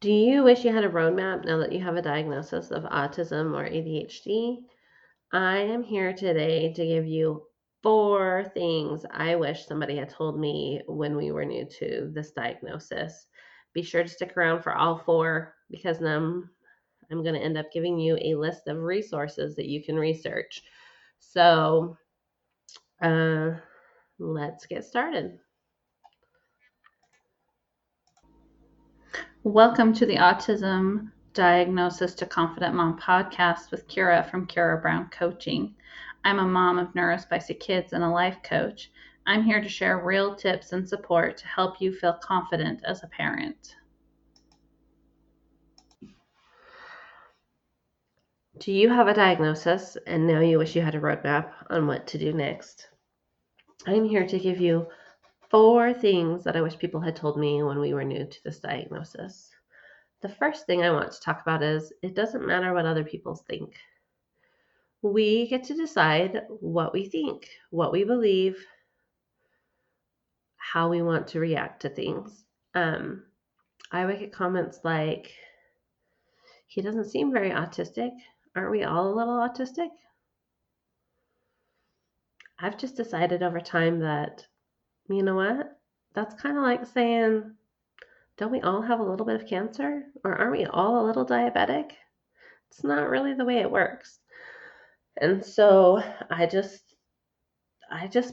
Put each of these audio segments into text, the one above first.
Do you wish you had a roadmap now that you have a diagnosis of autism or ADHD? I am here today to give you 4 things I wish somebody had told me when we were new to this diagnosis. Be sure to stick around for all 4 because then I'm going to end up giving you a list of resources that you can research. So uh, let's get started. Welcome to the Autism Diagnosis to Confident Mom podcast with Kira from Kira Brown Coaching. I'm a mom of neurospicy kids and a life coach. I'm here to share real tips and support to help you feel confident as a parent. Do you have a diagnosis and now you wish you had a roadmap on what to do next? I'm here to give you 4 things that I wish people had told me when we were new to this diagnosis. The first thing I want to talk about is it doesn't matter what other people think. We get to decide what we think, what we believe, how we want to react to things. I would get comments like, he doesn't seem very autistic. Aren't we all a little autistic? I've just decided over time that, you know what? That's kind of like saying, don't we all have a little bit of cancer? Or aren't we all a little diabetic? It's not really the way it works. And so I just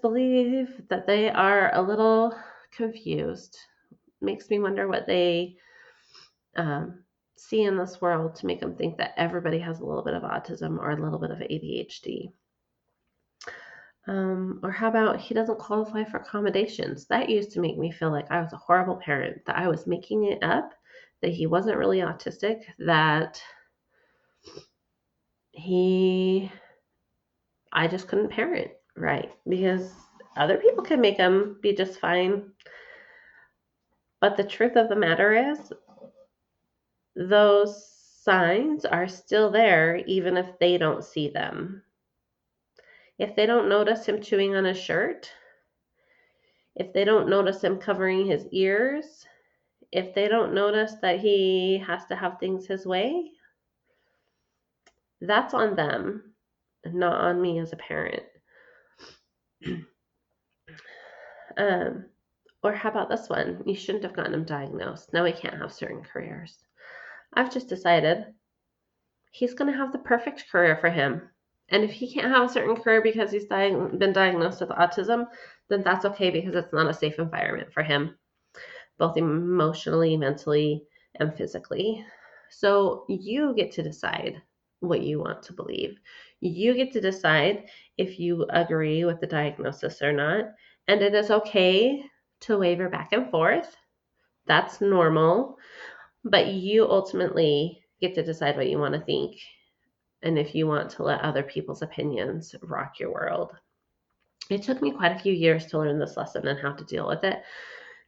believe that they are a little confused. Makes me wonder what they um, see in this world to make them think that everybody has a little bit of autism or a little bit of ADHD. Or how about he doesn't qualify for accommodations? That used to make me feel like I was a horrible parent, that I was making it up, that he wasn't really autistic, that he, I just couldn't parent right because other people can make them be just fine. But the truth of the matter is, those signs are still there even if they don't see them. If they don't notice him chewing on his shirt, if they don't notice him covering his ears, if they don't notice that he has to have things his way, that's on them, not on me as a parent. um, or how about this one? You shouldn't have gotten him diagnosed. Now he can't have certain careers. I've just decided he's going to have the perfect career for him. And if he can't have a certain career because he's been diagnosed with autism, then that's okay because it's not a safe environment for him, both emotionally, mentally, and physically. So you get to decide what you want to believe. You get to decide if you agree with the diagnosis or not. And it is okay to waver back and forth. That's normal. But you ultimately get to decide what you want to think and if you want to let other people's opinions rock your world. It took me quite a few years to learn this lesson and how to deal with it.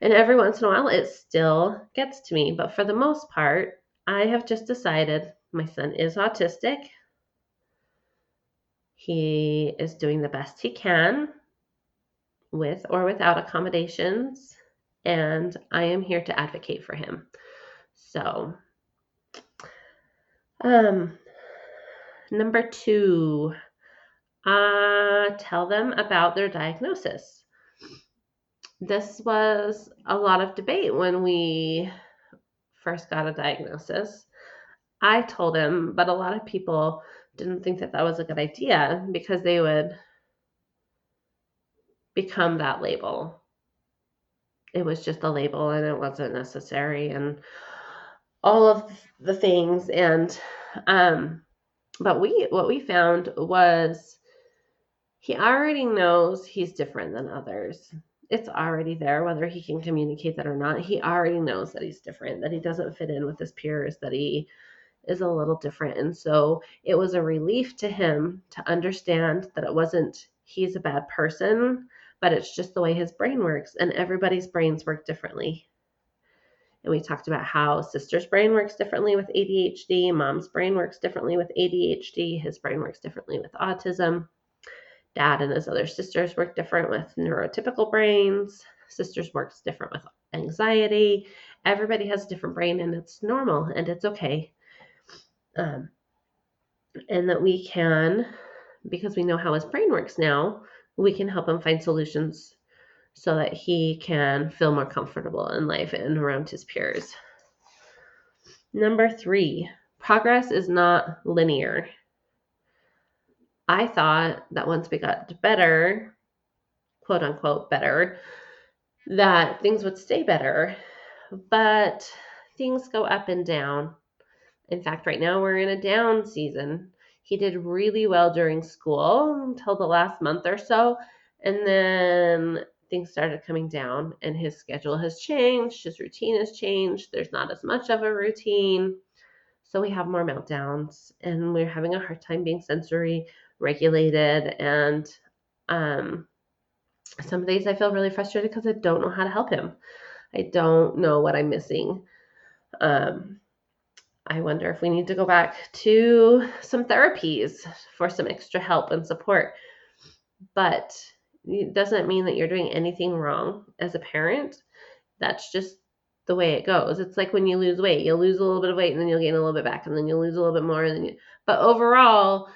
And every once in a while, it still gets to me. But for the most part, I have just decided my son is autistic. He is doing the best he can with or without accommodations. And I am here to advocate for him. So, um, number 2, tell them about their diagnosis. This was a lot of debate when we first got a diagnosis. I told him, but a lot of people didn't think that that was a good idea because they would become that label. It was just a label and it wasn't necessary and all of the things. And but what we found was he already knows he's different than others. It's already there, whether he can communicate that or not. He already knows that he's different, that he doesn't fit in with his peers, that he is a little different. And so it was a relief to him to understand that it wasn't he's a bad person, but it's just the way his brain works. And everybody's brains work differently. And we talked about how sister's brain works differently with ADHD, mom's brain works differently with ADHD, his brain works differently with autism. Dad and his other sisters work different with neurotypical brains. Sisters works different with anxiety. Everybody has a different brain, and it's normal and it's okay. And that we can, because we know how his brain works now, we can help him find solutions so that he can feel more comfortable in life and around his peers. Number 3, progress is not linear. I thought that once we got better, quote unquote better, that things would stay better, but things go up and down. In fact, right now we're in a down season. He did really well during school until the last month or so, and then things started coming down, and his schedule has changed, his routine has changed, there's not as much of a routine, so we have more meltdowns, and we're having a hard time being sensory regulated, and some days I feel really frustrated because I don't know how to help him. I don't know what I'm missing. I wonder if we need to go back to some therapies for some extra help and support. But it doesn't mean that you're doing anything wrong as a parent. That's just the way it goes. It's like when you lose weight, you'll lose a little bit of weight and then you'll gain a little bit back, and then you'll lose a little bit more, and then but overall,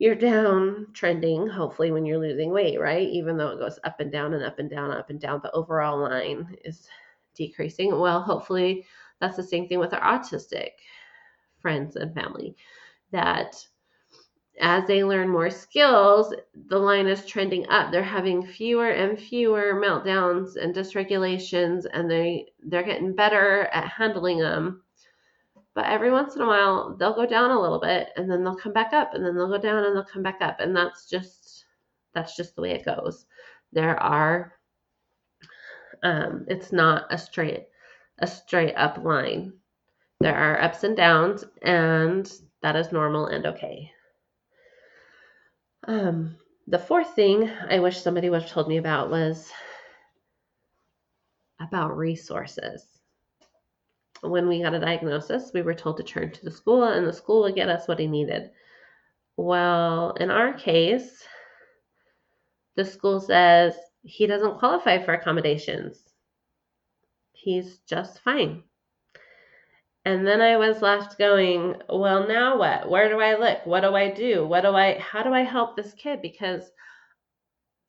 you're down trending, hopefully, when you're losing weight, right? Even though it goes up and down and up and down, up and down, the overall line is decreasing. Well, hopefully that's the same thing with our autistic friends and family, that as they learn more skills, the line is trending up. They're having fewer and fewer meltdowns and dysregulations, and they're getting better at handling them. But every once in a while, they'll go down a little bit, and then they'll come back up, and then they'll go down, and they'll come back up, and that's just the way it goes. There are, it's not a straight up line. There are ups and downs, and that is normal and okay. The 4th thing I wish somebody would have told me about was about resources. When we got a diagnosis, we were told to turn to the school, and the school would get us what he needed. Well, in our case, the school says he doesn't qualify for accommodations. He's just fine. And then I was left going, well, now what? Where do I look? What do I do? How do I help this kid? Because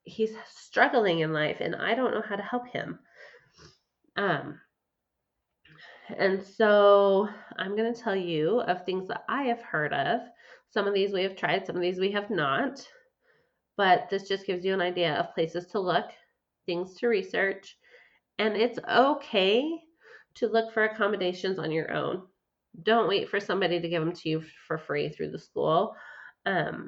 he's struggling in life and I don't know how to help him. And so I'm going to tell you of things that I have heard of. Some of these we have tried, some of these we have not. But this just gives you an idea of places to look, things to research, and it's okay to look for accommodations on your own. Don't wait for somebody to give them to you for free through the school. The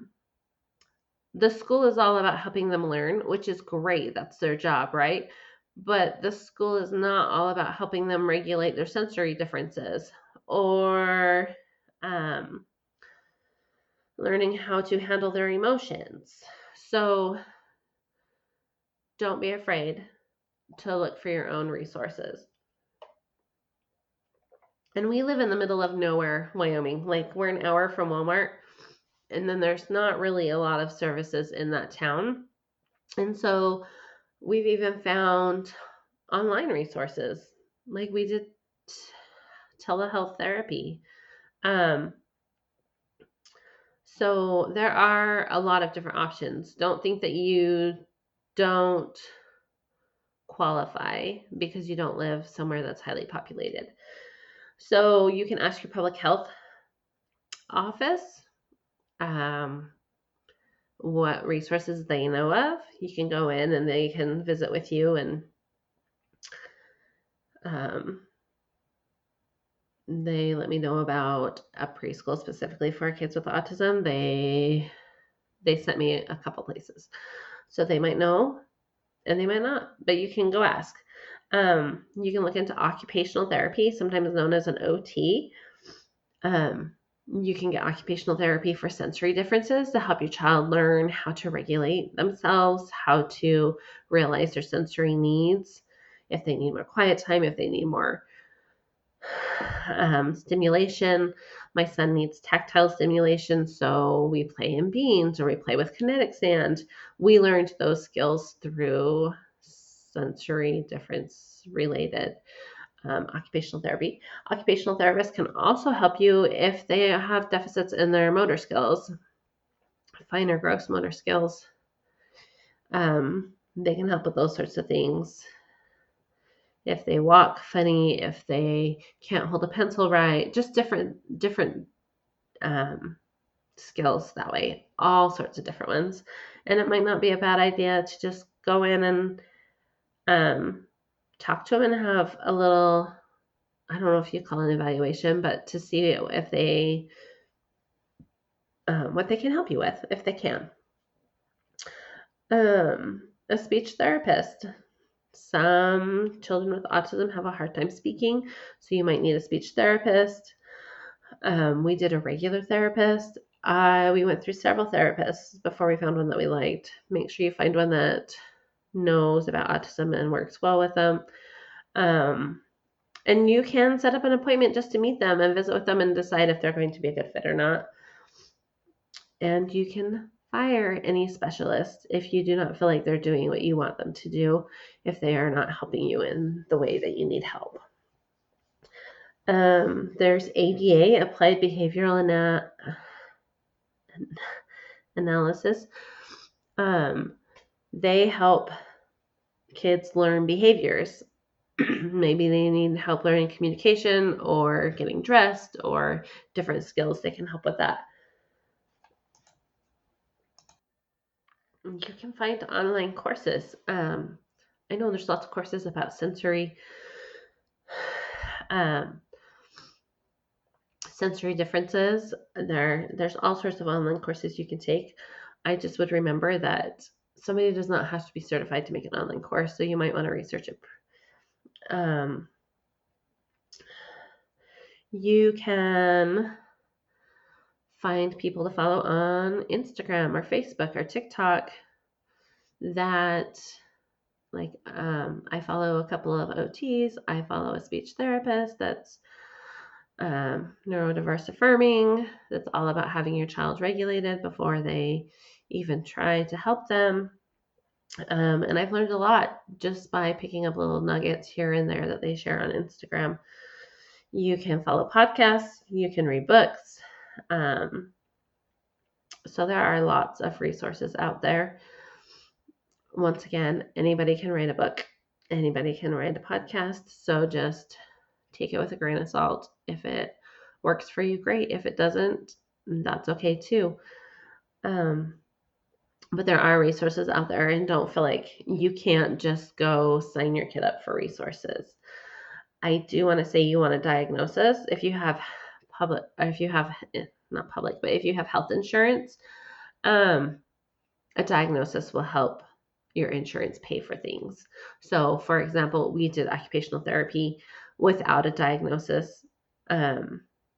school is all about helping them learn, which is great. That's their job, right? But the school is not all about helping them regulate their sensory differences or learning how to handle their emotions. So don't be afraid to look for your own resources. And we live in the middle of nowhere, Wyoming. Like, we're an hour from Walmart, and then there's not really a lot of services in that town. And so we've even found online resources. Like, we did telehealth therapy. So there are a lot of different options. Don't think that you don't qualify because you don't live somewhere that's highly populated. So you can ask your public health office what resources they know of. You can go in and they can visit with you, and they let me know about a preschool specifically for kids with autism. They sent me a couple places. So they might know and they might not, but you can go ask. You can look into occupational therapy, sometimes known as an OT. You can get occupational therapy for sensory differences to help your child learn how to regulate themselves, how to realize their sensory needs, if they need more quiet time, if they need more stimulation. My son needs tactile stimulation, so we play in beans or we play with kinetic sand. We learned those skills through sensory difference related occupational therapy. Occupational therapists can also help you if they have deficits in their motor skills, fine or gross motor skills. They can help with those sorts of things. If they walk funny, if they can't hold a pencil right, just different skills that way, all sorts of different ones. And it might not be a bad idea to just go in and talk to them and have a little, I don't know if you call it an evaluation, but to see if they, what they can help you with, if they can. A speech therapist. Some children with autism have a hard time speaking, so you might need a speech therapist. We did a regular therapist. We went through several therapists before we found one that we liked. Make sure you find one that knows about autism and works well with them. And you can set up an appointment just to meet them and visit with them and decide if they're going to be a good fit or not. And you can fire any specialist if you do not feel like they're doing what you want them to do, if they are not helping you in the way that you need help. There's ABA, Applied Behavioral Analysis. They help kids learn behaviors. Maybe they need help learning communication or getting dressed or different skills. They can help with that. You can find online courses. I know there's lots of courses about sensory differences. There's all sorts of online courses you can take. I just would remember that somebody does not have to be certified to make an online course, so you might want to research it. You can find people to follow on Instagram or Facebook or TikTok that, like, I follow a couple of OTs. I follow a speech therapist that's neurodiverse affirming. That's all about having your child regulated before they even try to help them. And I've learned a lot just by picking up little nuggets here and there that they share on Instagram. You can follow podcasts. You can read books. So there are lots of resources out there. Once again, anybody can write a book. Anybody can write a podcast. So just take it with a grain of salt. If it works for you, great. If it doesn't, that's okay too. But there are resources out there, and don't feel like you can't just go sign your kid up for resources. I do want to say you want a diagnosis. If you have if you have health insurance, a diagnosis will help your insurance pay for things. So, for example, we did occupational therapy without a diagnosis. I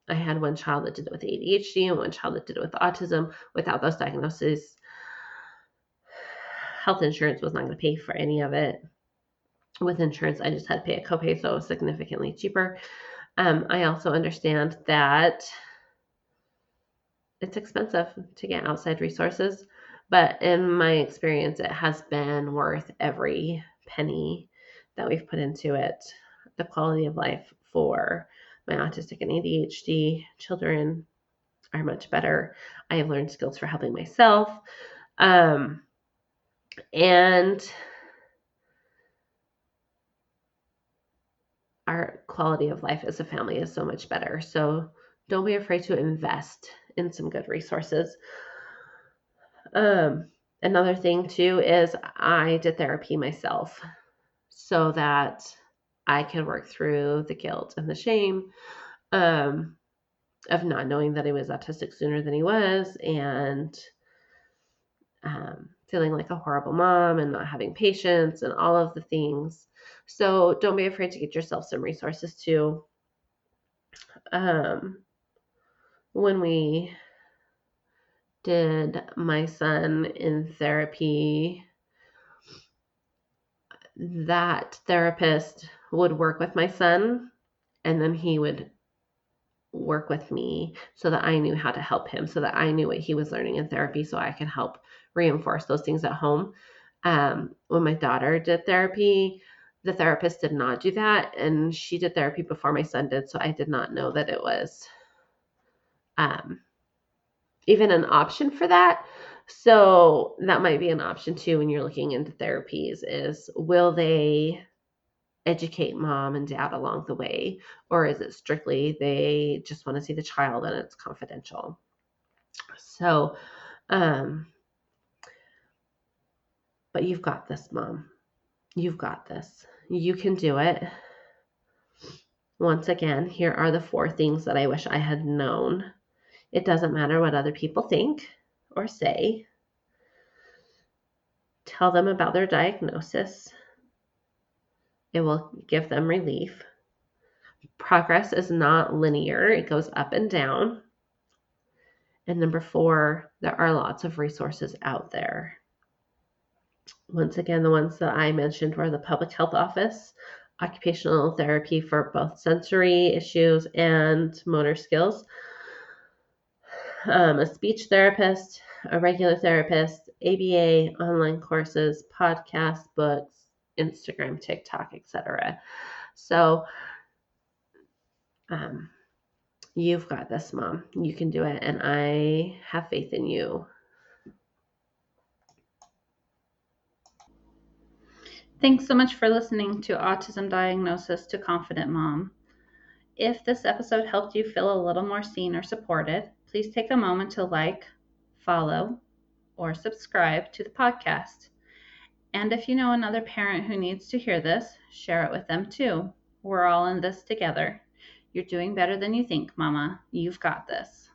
had one child that did it with ADHD and one child that did it with autism. Without those diagnoses, health insurance was not going to pay for any of it. With insurance, I just had to pay a copay, so it was significantly cheaper. I also understand that it's expensive to get outside resources, but in my experience, it has been worth every penny that we've put into it. The quality of life for my autistic and ADHD children are much better. I have learned skills for helping myself. And our quality of life as a family is so much better. So don't be afraid to invest in some good resources. Another thing too is I did therapy myself so that I could work through the guilt and the shame of not knowing that he was autistic sooner than he was, and feeling like a horrible mom and not having patience and all of the things. So don't be afraid to get yourself some resources too. When we did my son in therapy, that therapist would work with my son, and then he would work with me so that I knew how to help him, so that I knew what he was learning in therapy, so I could help reinforce those things at home. When my daughter did therapy, the therapist did not do that, and she did therapy before my son did, so I did not know that it was even an option for that. So that might be an option too when you're looking into therapies, is will they educate mom and dad along the way, or is it strictly they just want to see the child and it's confidential? So but you've got this, mom. You've got this. You can do it. Once again, here are the 4 things that I wish I had known. It doesn't matter what other people think or say. Tell them about their diagnosis. It will give them relief. Progress is not linear. It goes up and down. And number 4, there are lots of resources out there. Once again, the ones that I mentioned were the public health office, occupational therapy for both sensory issues and motor skills, a speech therapist, a regular therapist, ABA, online courses, podcasts, books, Instagram, TikTok, etc. So you've got this, mom. You can do it, and I have faith in you. Thanks so much for listening to Autism Diagnosis to Confident Mom. If this episode helped you feel a little more seen or supported, please take a moment to like, follow, or subscribe to the podcast. And if you know another parent who needs to hear this, share it with them too. We're all in this together. You're doing better than you think, Mama. You've got this.